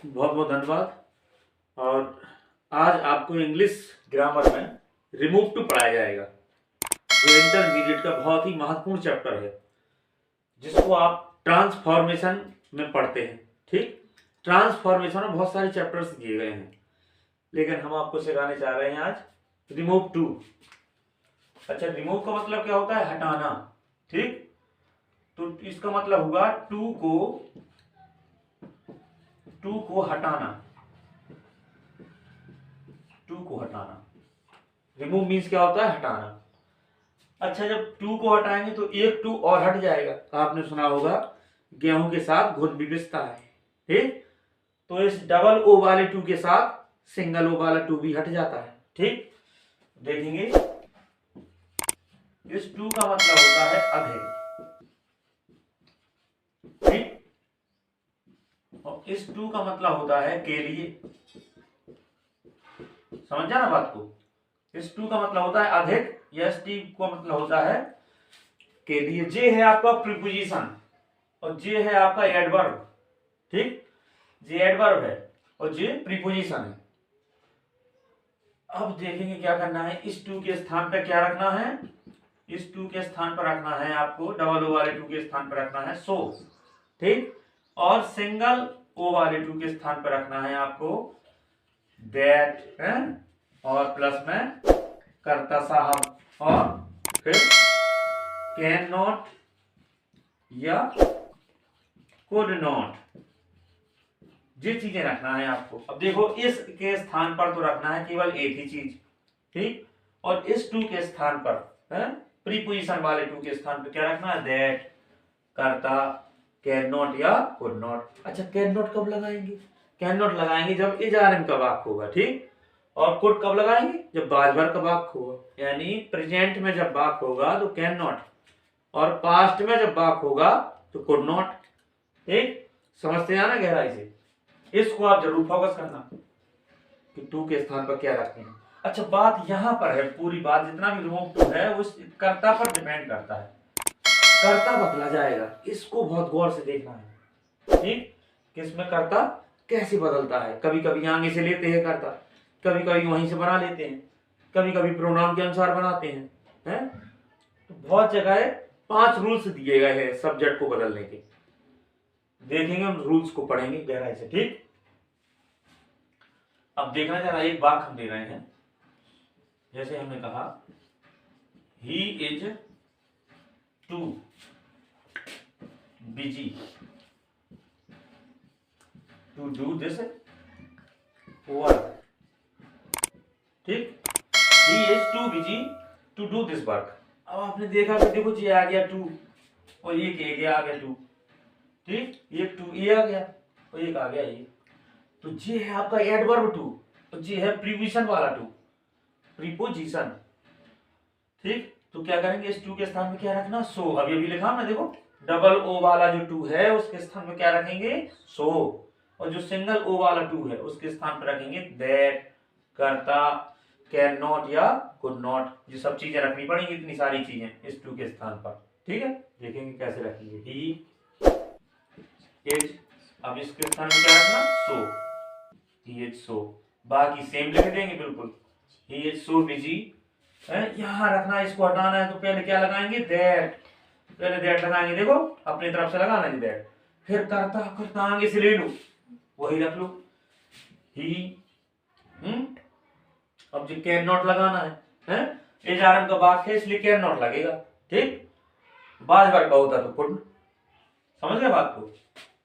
बहुत बहुत धन्यवाद। और आज आपको इंग्लिश ग्रामर में रिमूव टू पढ़ाया जाएगा, जो इंटरमीडिएट का बहुत ही महत्वपूर्ण चैप्टर है, जिसको आप ट्रांसफॉर्मेशन में पढ़ते हैं। ठीक, ट्रांसफॉर्मेशन में बहुत सारे चैप्टर्स दिए गए हैं, लेकिन हम आपको सिखाने चाह रहे हैं आज रिमूव टू। अच्छा, रिमूव का मतलब क्या होता है? हटाना। ठीक, तो इसका मतलब होगा टू को हटाना। टू को हटाना, रिमूव मीन्स क्या होता है? हटाना। अच्छा, जब टू को हटाएंगे तो एक टू और हट जाएगा। आपने सुना होगा गेहूं के साथ घुन भी पिसता है। ठीक, तो इस डबल ओ वाले टू के साथ सिंगल ओ वाला टू भी हट जाता है। ठीक, देखेंगे इस टू का मतलब होता है अधिक। ठीक, और इस टू का मतलब होता है के लिए। समझा ना बात को? इस टू का मतलब होता है अधिक, यस टी का मतलब होता है के लिए। जे है आपका प्रीपोजिशन और जे है आपका एडवर्ब। ठीक, जे एडवर्ब है और जे प्रीपोजिशन है। अब देखेंगे क्या करना है। इस टू के स्थान पर क्या रखना है? इस टू के स्थान पर रखना है आपको, डबल ओ वाले टू के स्थान पर रखना है सो। ठीक, और सिंगल ओ वाले टू के स्थान पर रखना है आपको दैट है, और प्लस में करता साहब, और फिर कैन नॉट या कुड नॉट, ये चीजें रखना है आपको। अब देखो, इस के स्थान पर तो रखना है केवल एक ही चीज। ठीक, और इस टू के स्थान पर प्रीपोजिशन वाले टू के स्थान पर क्या रखना है? दैट, करता, कैन नॉट या कुड नॉट। अच्छा, कैन नॉट कब लगाएंगे? कैन नॉट लगाएंगे जब इजारम का वाक्य होगा। ठीक, और कुड कब लगाएंगे? जब बाजभर का वाक्य होगा। यानी प्रेजेंट में जब वाक्य होगा तो कैन नॉट, और पास्ट में जब वाक्य होगा तो कुड नॉट। ठीक, समझते हैं ना गहराई से? इसको आप जरूर फोकस करना कि टू के स्थान पर क्या रखते हैं। अच्छा, बात यहां पर है, पूरी बात जितना भी रिमूव टू है उस कर्ता पर डिपेंड करता है। कर्ता बदला जाएगा, इसको बहुत गौर से देखना है। ठीक, किसमें कर्ता कैसे बदलता है। कभी कभी आगे से लेते हैं कर्ता, कभी कभी वहीं से बना लेते हैं, कभी कभी प्रोनाउन के अनुसार बनाते हैं। तो बहुत जगह 5 रूल्स दिए गए हैं सब्जेक्ट को बदलने के। देखेंगे, उन रूल्स को पढ़ेंगे गहराई से। ठीक, अब देखना जरा, एक वाक्य हम दे रहे हैं। जैसे हमने कहा he is too busy to do this work. ठीक, he is too busy to do this work. अब आपने देखा कि देखो जी आ गया टू, और एक ए गया, आ गया टू। ठीक, एक टू ए आ गया और एक आ गया ए। तो ये है आपका एडवर्ब टू, और ये है प्रीपोजिशन वाला टू, प्रीपोजिशन। ठीक, तो क्या करेंगे? इस टू के स्थान में क्या रखना? सो। अभी अभी लिखा ना, देखो डबल ओ वाला जो टू है उसके स्थान में क्या रखेंगे? सो। और जो सिंगल ओ वाला टू है उसके स्थान पर रखेंगे दैट, करता, कैन नॉट या कुड नॉट। ये सब चीजें रखनी पड़ेंगी, इतनी सारी चीजें इस टू के स्थान पर। ठीक है, देखेंगे कैसे रखेंगे। ही इज, अब इसके स्थान में क्या रखना? सो, ही इज सो। बाकी सेम लिख देंगे बिल्कुल, ही इज सो बिजी है। यहां रखना, इसको हटाना है तो पहले क्या लगाएंगे? दैट। पहले दैट लगाएंगे, देखो अपनी तरफ से लगाना है दैट, फिर करता, करता आगे से ले लो, वही रख लो ही। अब जो कैन नॉट लगाना है इजारम का वाक्य है इसलिए कैन नॉट लगेगा। ठीक, बाज बार का होता तो कुड। समझ गए बात को?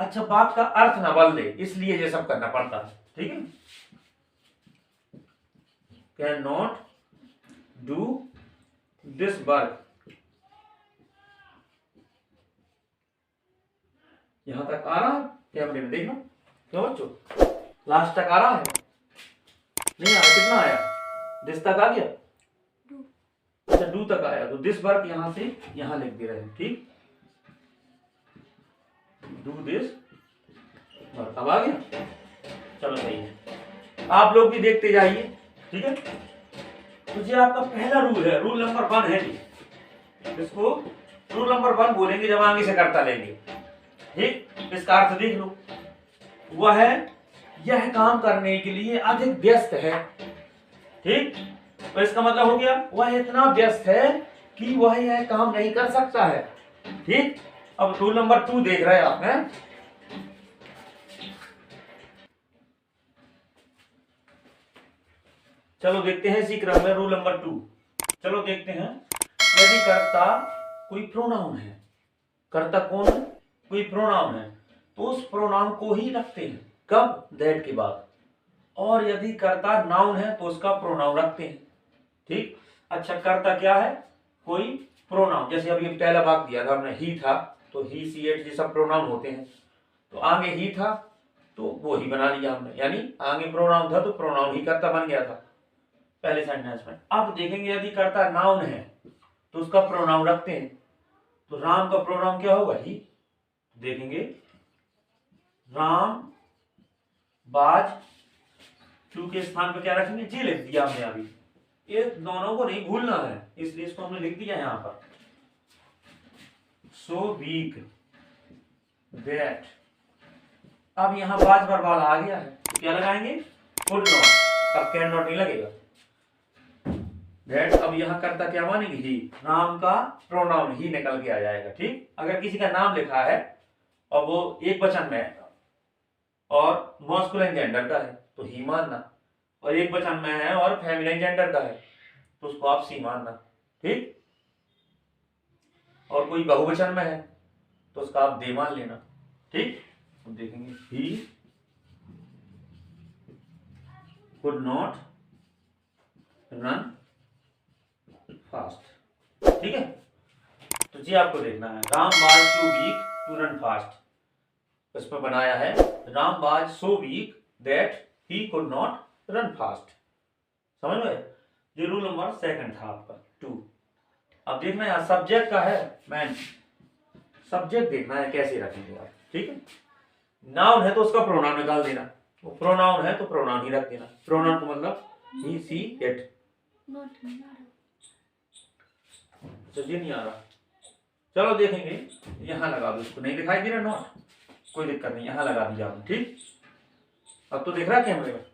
अच्छा, बात का अर्थ ना बदल दे इसलिए ये सब करना पड़ता है। ठीक है, can not do this work. यहां तक आ रहा है कैमरे में? देखना क्यों बच्चों, लास्ट तक आ रहा है? नहीं आया? कितना आया? दिस तक आ गया? अच्छा, डू तक आया तो दिस वर्क यहां से यहां लिख दे रहे हैं। ठीक, डू दिस वर्क। अब आ गया? चलो सही है, आप लोग भी देखते जाइए। ठीक है, तो ये आपका पहला रूल है, रूल नंबर 1 है जी। इसको रूल नंबर 1 बोलेंगे जब आगे से करता लेंगे। ठीक, इसका अर्थ देख लो, वह है यह काम करने के लिए अधिक व्यस्त है। ठीक, तो इसका मतलब हो गया वह इतना व्यस्त है कि वह यह काम नहीं कर सकता है। ठीक, अब रूल नंबर 2 देख रहे हैं आप हैं? चलो देखते हैं इसी क्रम में रूल नंबर 2। चलो देखते हैं, यदि कर्ता कोई प्रोनाउन है, कर्ता कौन है? कोई प्रोनाउन है, तो उस प्रोनाउन को ही रखते हैं। कब? दैट के बाद। और यदि कर्ता नाउन है तो उसका प्रोनाउन रखते हैं। ठीक, अच्छा कर्ता क्या है? कोई प्रोनाउन। जैसे अभी पहला भाग दिया था हमने, ही था, तो ही, सी, इट, ये सब प्रोनाउन होते हैं। तो आगे ही था तो वो ही बना लिया हमने, यानी आगे प्रोनाउन था तो प्रोनाउन ही कर्ता बन गया था पहले सेंटेंस में। अब देखेंगे यदि कर्ता नाउन है तो उसका प्रोनाउन रखते हैं। तो राम का प्रोनाउन क्या होगा? ही। देखेंगे, राम बाज, टू के स्थान पर क्या रखेंगे? जी लिख दिया हमने अभी। ये दोनों को नहीं भूलना है, इसलिए इसको हमने लिख दिया यहां पर। सो वीक दैट। अब यहां बाज वर्बाल आ गया है तो क्या लगाएंगे? Could not. अब कैन नॉट नहीं लगेगा। दैट, अब यहां कर्ता क्या मानेंगे? ही। नाम का प्रोनाउन ही निकल के आ जाएगा। ठीक, अगर किसी का नाम लिखा है और वो एक वचन में है और मॉस्कुलिन जेंडर का है तो ही मानना, और एक वचन में है और फेमिनिन जेंडर का है तो उसको आप सी मानना। ठीक, और कोई बहुवचन में है तो उसका आप दे मान लेना। ठीक, तो देखेंगे he could not run fast. ठीक है, तो जी आपको देखना है Ram was too weak to run fast. इस पर बनाया है Ram was so weak that he could not run fast. समझ में? ये रूल नंबर 2 था आपका 2। अब देखना है सब्जेक्ट का है मैन, सब्जेक्ट देखना है कैसे रखेंगे आप। ठीक है, नाउन है तो उसका प्रोनाउन निकाल देना, वो प्रोनाउन है तो प्रोनाउन ही रख देना। प्रोनाउन को मतलब ही, सी, इट। चलिए नहीं आ रहा, चलो देखेंगे, यहां लगा दो इसको। नहीं दिखाई दे रहा नॉट, कोई दिक्कत नहीं, यहां लगा दिया आपने। ठीक, अब तो दिख रहा है कैमरे में।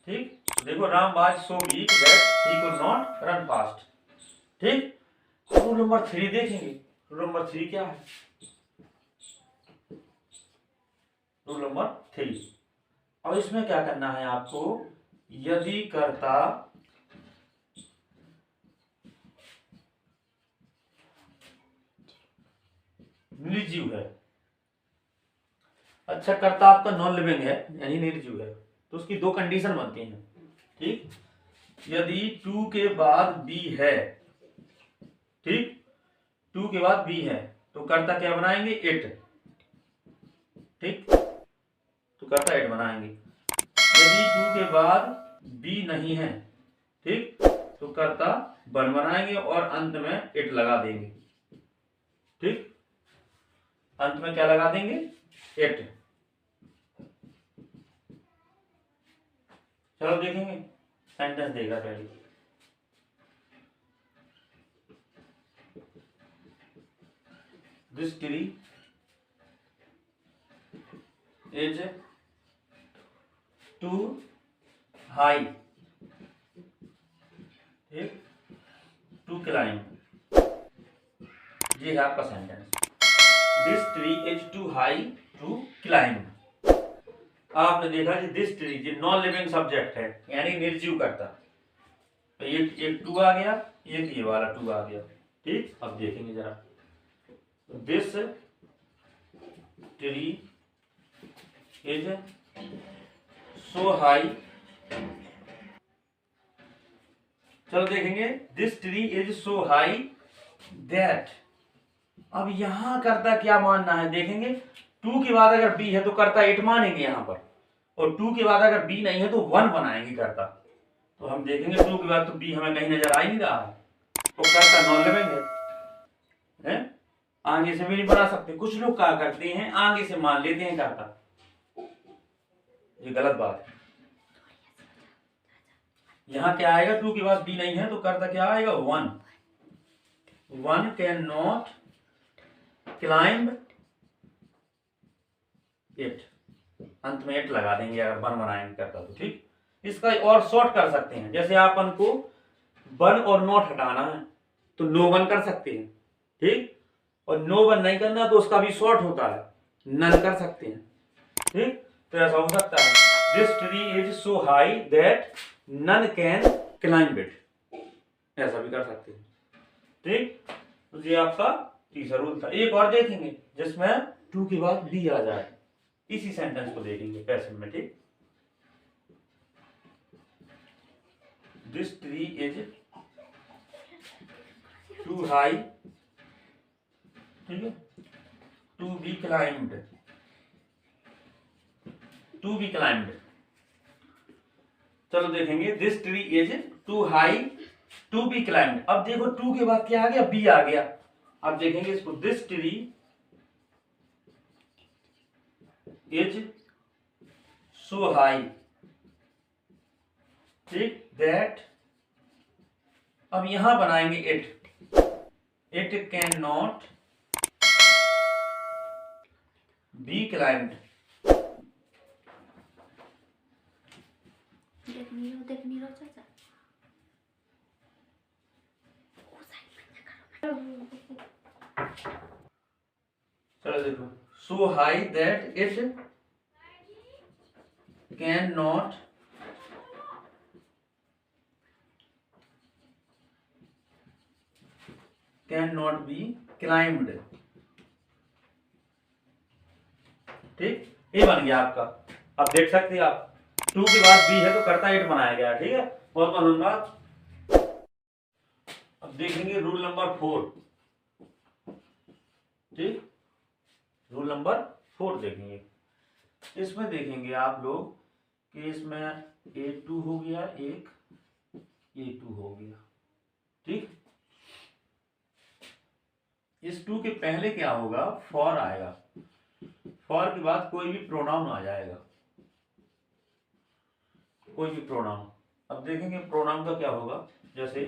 ठीक, तो देखो Ram was so weak that he could not run fast. ठीक, रूल नंबर 3 देखेंगे। रूल नंबर 3 क्या है? रूल नंबर 3, अब इसमें क्या करना है आपको? यदि कर्ता निर्जीव है, अच्छा कर्ता आपका नॉन लिविंग है यानी निर्जीव है, तो उसकी 2 कंडीशन बनती हैं। ठीक, यदि 2 के बाद बी है, ठीक, 2 के बाद बी है तो कर्ता क्या बनाएंगे? इट। ठीक, तो कर्ता इट बनाएंगे। यदि 2 के बाद बी नहीं है, ठीक, तो कर्ता वन बनाएंगे और अंत में इट लगा देंगे। ठीक, अंत में क्या लगा देंगे? इट। चलो देखेंगे, सेंटेंस देगा पहले। This tree is too high to climb. ये है आपका sentence. This tree is too high to climb. आपने देखा कि दिस ट्री ये नॉन लिविंग सब्जेक्ट है यानी निर्जीव करता, तो एक 2 आ गया, एक ये वाला 2 आ गया। ठीक, अब देखेंगे जरा, this tree is so high. चलो देखेंगे, this tree is so high that. अब यहां करता क्या मानना है? देखेंगे 2 के बाद अगर बी है तो करता इट मानेंगे यहां पर, और 2 के बाद अगर बी नहीं है तो 1 बनाएंगे करता। तो हम देखेंगे 2 के बाद तो बी हमें कहीं नजर आ ही नहीं रहा है, तो करता नॉन लिविंग है? आगे से भी नहीं बना सकते। कुछ लोग क्या करते हैं, आगे से मान लेते हैं करता, ये गलत बात है। यहां क्या आएगा? 2 के बाद बी नहीं है तो करता क्या आएगा? 1। 1 कैन नॉट क्लाइंब इट। अंत में एट लगा देंगे अगर वन बनाएंगे करता तो। ठीक, इसका और शॉर्ट कर सकते हैं, जैसे अपन को वन और नॉट हटाना है तो नो वन कर सकते हैं। ठीक, और नो वन नहीं करना तो उसका भी शॉर्ट होता है, नन कर सकते हैं। ठीक, तो ऐसा हो सकता है, this tree is so high that none can climb it, ऐसा भी कर सकते हैं। ठीक, तो ये आपका तीसरा रूल था। एक और देखेंगे जिसमें टू के बाद बी आ जाए, इसी सेंटेंस को देखेंगे पैसिव में। ठीक, this tree is too high, ठीक है, to be climbed, to be climbed. चलो देखेंगे, this tree is too high to be climbed. अब देखो टू के बाद क्या आ गया, बी आ गया। अब देखेंगे इसको, this tree is so high, ठीक, दैट, अब यहां बनाएंगे it can not be climbed. चलो देखो, so high that it can not be climbed. ठीक, ये बन गया आपका। अब देख सकते हैं आप, टू के बाद बी है तो करता एट बनाया गया। ठीक है, बहुत बहुत धन्यवाद। अब देखेंगे रूल नंबर 4। ठीक, रूल नंबर 4 देखेंगे। इसमें देखेंगे आप लोग कि इसमें A2 हो गया, एक A2 हो गया। ठीक, इस टू के पहले क्या होगा, फॉर आएगा, फॉर के बाद कोई भी प्रोनाउन आ जाएगा, कोई भी प्रोनाउन। अब देखेंगे प्रोनाउन का क्या होगा, जैसे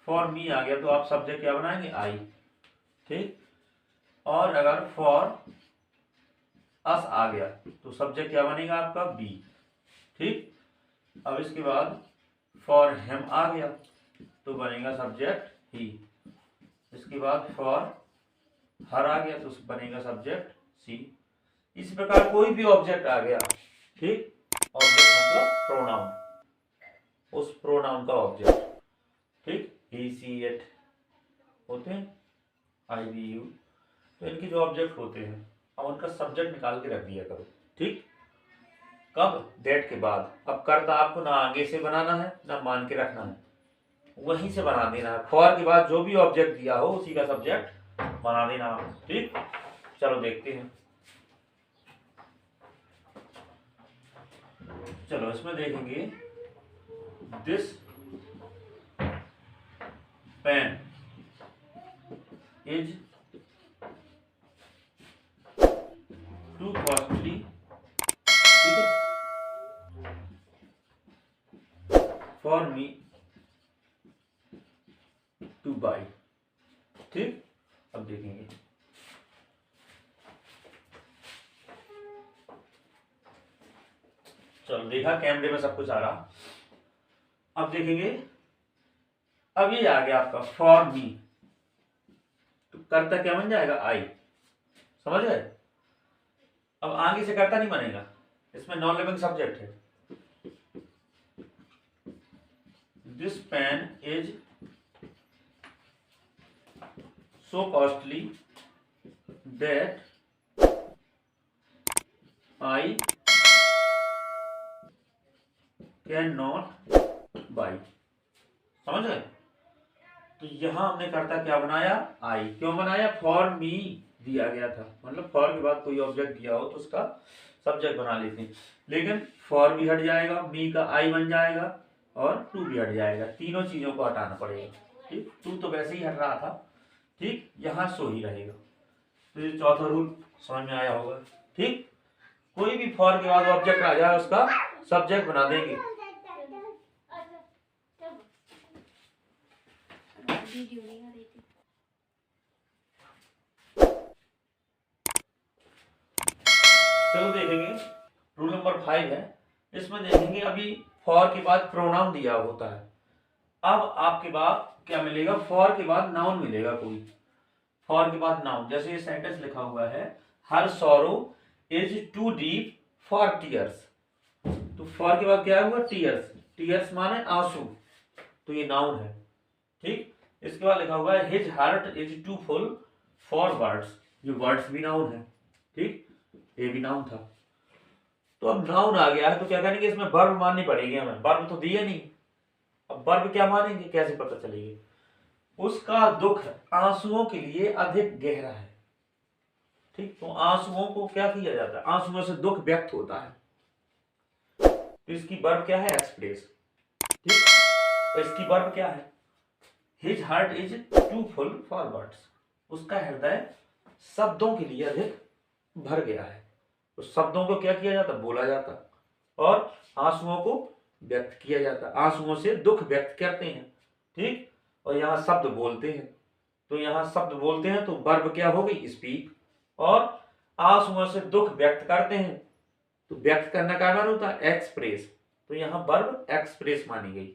फॉर मी आ गया तो आप सब्जेक्ट क्या बनाएंगे, आई। ठीक, और अगर फॉर अस आ गया तो सब्जेक्ट क्या बनेगा आपका, बी। ठीक, अब इसके बाद फॉर हिम आ गया तो बनेगा सब्जेक्ट ही। इसके बाद फॉर हर आ गया तो बनेगा सब्जेक्ट सी। इस प्रकार कोई भी ऑब्जेक्ट आ गया, ठीक, ऑब्जेक्ट मतलब प्रोनाउन, उस प्रोनाउन का ऑब्जेक्ट। ठीक, ही सी इट होते हैं, आई वी यू, तो इनके जो ऑब्जेक्ट होते हैं अब उनका सब्जेक्ट निकाल के रख दिया करो। ठीक, कब, दैट के बाद। अब करता आपको ना आगे से बनाना है ना मान के रखना है, वहीं से बना देना है। फॉर के बाद जो भी ऑब्जेक्ट दिया हो उसी का सब्जेक्ट बना देना आप। ठीक, चलो देखते हैं। चलो इसमें देखेंगे, this pen is too costly, ठीक है, फॉर मी टू बाई। ठीक, अब देखेंगे, चलो देखा कैमरे में सब कुछ आ रहा। अब देखेंगे, अब ये आ गया आपका फॉर मी, तो करता क्या बन जाएगा, आई। समझ गए, अब आगे से करता नहीं बनेगा, इसमें नॉन लिविंग सब्जेक्ट है। This pen is so costly that I can not buy. समझ गए, तो यहां हमने करता क्या बनाया, आई। क्यों बनाया, फॉर मी दिया गया था, मतलब फॉर के बाद कोई ऑब्जेक्ट दिया हो तो उसका सब्जेक्ट बना लेते हैं। लेकिन फॉर भी हट जाएगा, मी का आई बन जाएगा और टू भी हट जाएगा, तीनों चीजों को हटाना पड़ेगा। ठीक, टू तो वैसे ही हट रहा था। ठीक, यहाँ सो ही रहेगा। तो ये चौथा रूल समझ में आया होगा। ठीक, कोई भी फॉर के बाद ऑब्जेक्ट आ जाए उसका सब्जेक्ट बना देंगे। चलो देखेंगे, रूल नंबर 5 है, इसमें देखेंगे अभी फॉर के बाद प्रोनाउन दिया होता है। अब आपके बाद क्या मिलेगा, फॉर के बाद नाउन मिलेगा कोई, फॉर के बाद नाउन। जैसे ये सेंटेंस लिखा हुआ है, her sorrow is too deep for tears, तो फॉर के बाद क्या हुआ, टीयर्स, टीयर्स माने आंसू, तो ये नाउन है। ठीक, इसके बाद लिखा हुआ है his heart is too full for words, जो वर्ड्स भी नाउन है। ठीक, ये भी नाउन था। तो अब नाउन आ गया है तो क्या करेंगे, इसमें वर्ब माननी पड़ेगी हमें, वर्ब तो दिया नहीं, अब वर्ब क्या मानेंगे, कैसे पता चलेगी, उसका दुख आंसुओं के लिए अधिक गहरा है। ठीक, तो आंसुओं को क्या किया जाता है, आंसुओं से दुख व्यक्त होता है, तो इसकी वर्ब क्या है, एक्सप्रेस। ठीक, तो इसकी वर्ब क्या है, his heart is too full for words, उसका हृदय शब्दों के लिए अधिक भर गया है, तो शब्दों को क्या किया जाता, बोला जाता, और आंसुओं को व्यक्त किया जाता, आंसुओं से दुख व्यक्त करते हैं। ठीक, और यहाँ शब्द बोलते हैं, तो यहाँ शब्द बोलते हैं तो वर्ब क्या हो गई, स्पीक, और आंसुओं से दुख व्यक्त करते हैं तो व्यक्त करना का वर्ब होता है एक्सप्रेस, तो यहाँ वर्ब एक्सप्रेस मानी गई।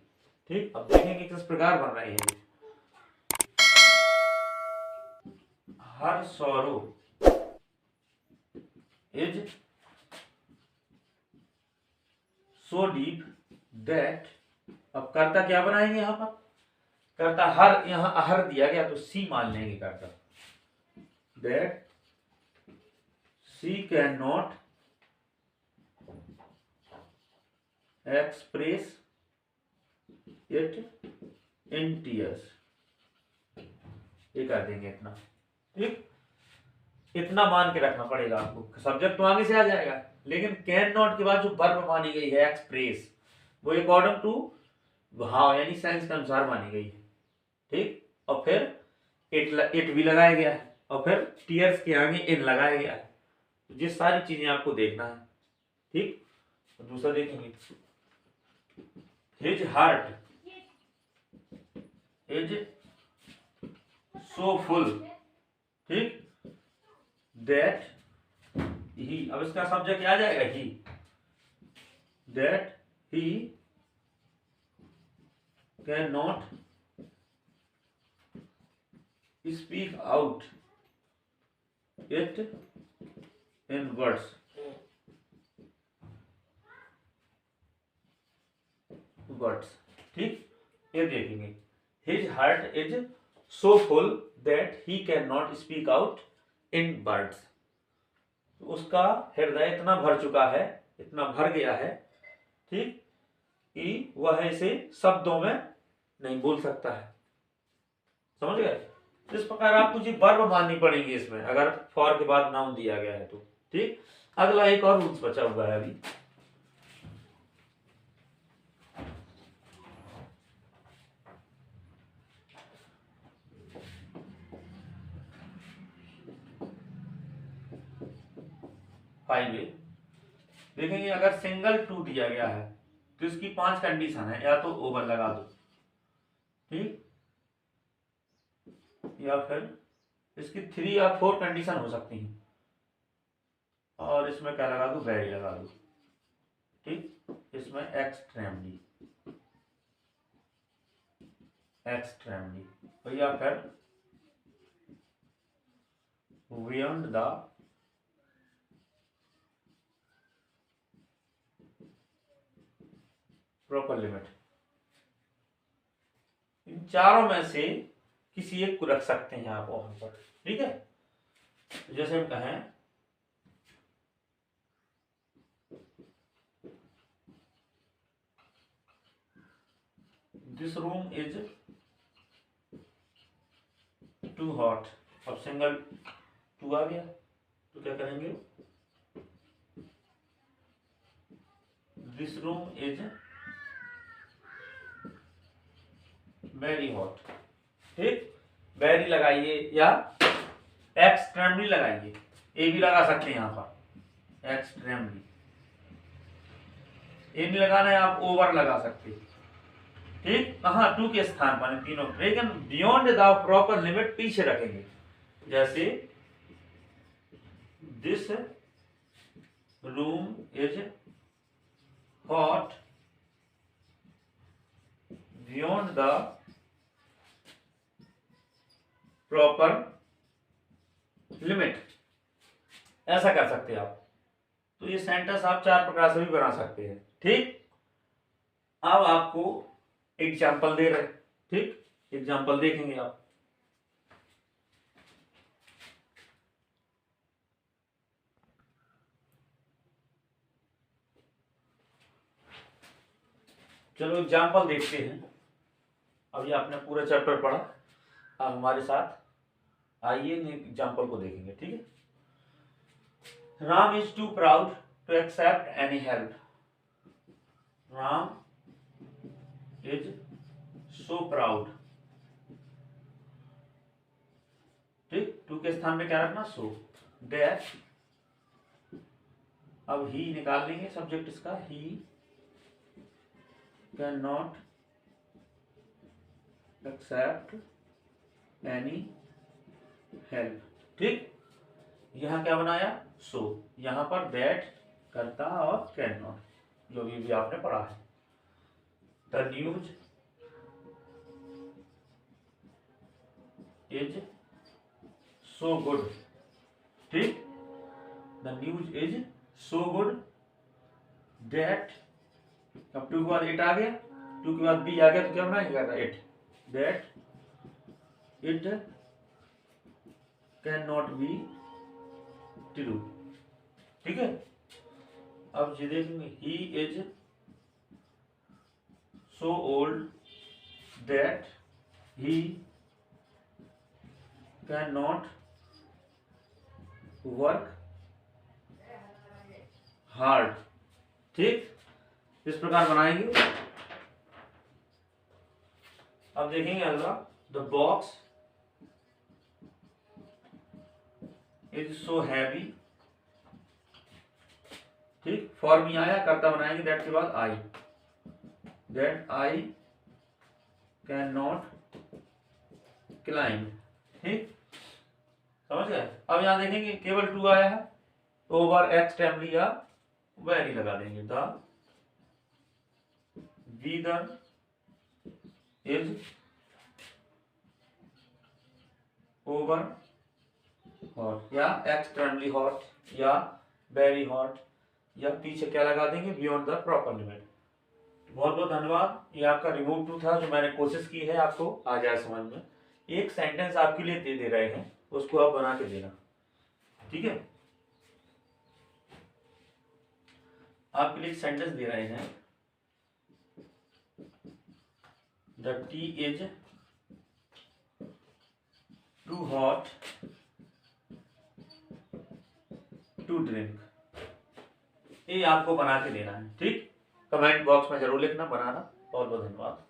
ठीक, अब देखेंगे किस प्रकार बन रहे हैं। Her sorrow is so deep that, अब कर्ता क्या बनाएंगे यहां पर, कर्ता हर, यहां हर दिया गया तो सी मान लेंगे कर्ता, that she can not express it in tears, ये कर देंगे इतना। ठीक, इतना मान के रखना पड़ेगा आपको, सब्जेक्ट तो आगे से आ जाएगा, लेकिन कैन नॉट के बाद जो वर्ब मानी गई है एक्सप्रेस, वो अकॉर्डिंग टू भाव यानी सेंस के अनुसार मानी गई है। ठीक, और फिर इट भी लगाया गया है, और फिर टीयर्स के आगे इन लगाया गया है, तो ये सारी चीजें आपको देखना है। ठीक, तो दूसरा देखेंगे, his heart is so full, ठीक, दैट ही, अब इसका सब्जेक्ट क्या आ जाएगा, he, that he can not speak out it in words, ठीक, ये देखेंगे, his heart is so full that he can not speak out in words, उसका हृदय इतना भर चुका है, इतना भर गया है, ठीक, कि वह इसे शब्दों में नहीं बोल सकता है। समझ गए, इस प्रकार आपको जी वर्ब माननी पड़ेगी इसमें, अगर फॉर के बाद नाउन दिया गया है तो। ठीक, अगला एक और रूल्स बचा हुआ है अभी, फाइव। देखेंगे अगर सिंगल टू दिया गया है तो इसकी 5 कंडीशन है, या तो ओवर लगा दो, ठीक, या फिर इसकी 3 या 4 कंडीशन हो सकती हैं, और इसमें क्या लगा दो, वेरी लगा दो, ठीक, इसमें एक्सट्रीमली, एक्सट्रीमली, तो या फिर बियॉन्ड द प्रॉपर लिमिट, इन चारों में से किसी एक को रख सकते हैं आप वहां पर। ठीक है, जैसे हम कहें this room is too hot, अब सिंगल टू आ गया तो क्या करेंगे, this room is very hot, ठीक, वेरी लगाइए या एक्सट्रीमली लगाइए, ए भी लगा सकते हैं यहां पर, एक्सट्रीमली, ए भी लगाना है आप, ओवर लगा सकते हैं, ठीक, कहां, टू के स्थान पर तीनों, लेकिन बियॉन्ड द प्रॉपर लिमिट पीछे रखेंगे, जैसे this room is hot beyond the proper limit. ऐसा कर सकते हैं आप। तो ये सेंटेंस आप 4 प्रकार से भी बना सकते हैं। ठीक, अब आपको एग्जाम्पल दे रहे हैं। ठीक, एग्जाम्पल देखेंगे आप। चलो एग्जाम्पल देखते हैं। अभी आपने पूरा चैप्टर पढ़ा, अब हमारे साथ आइए एग्जाम्पल को देखेंगे। ठीक है, Ram is too proud to accept any help. Ram is so proud. ठीक, टू के स्थान पे क्या रखना, सो, दैट। अब ही निकाल लेंगे सब्जेक्ट इसका, he can not accept any help. ठीक, यहां क्या बनाया, सो, यहां पर दैट करता और कैन नॉट, जो भी आपने पढ़ा है। The news is so good. ठीक, the news is so good that, अब टू के बाद इट आ गया, टू के बाद बी आ गया, तो क्या बनाएंगे, it, that it can not be true. ठीक है, अब ये देखेंगे, he is so old that he can not work hard. ठीक, इस प्रकार बनाएंगे। अब देखेंगे अगला, the box is so heavy. ठीक, फॉर मी आया, करता बनाएंगे, दैट के बाद I, that I can not climb. ठीक, समझ गए। अब यहां देखेंगे केवल टू आया है, ओवर, एक्सट्रीमली या वेरी लगा देंगे। The wither is over hot, या एक्सट्रीमली हॉट, या वेरी हॉट, या पीछे क्या लगा देंगे, बियॉन्ड द प्रॉपर लिमिट। बहुत बहुत धन्यवाद। ये आपका रिमूव टू था, जो मैंने कोशिश की है आपको आ जाए समझ में। एक सेंटेंस आपके लिए दे रहे हैं, उसको आप बना के देना। ठीक है, आपके लिए एक सेंटेंस दे रहे हैं, the tea is too hot to drink. ये आपको बना के देना है। ठीक, कमेंट बॉक्स में जरूर लिखना, बनाना। बहुत बहुत धन्यवाद।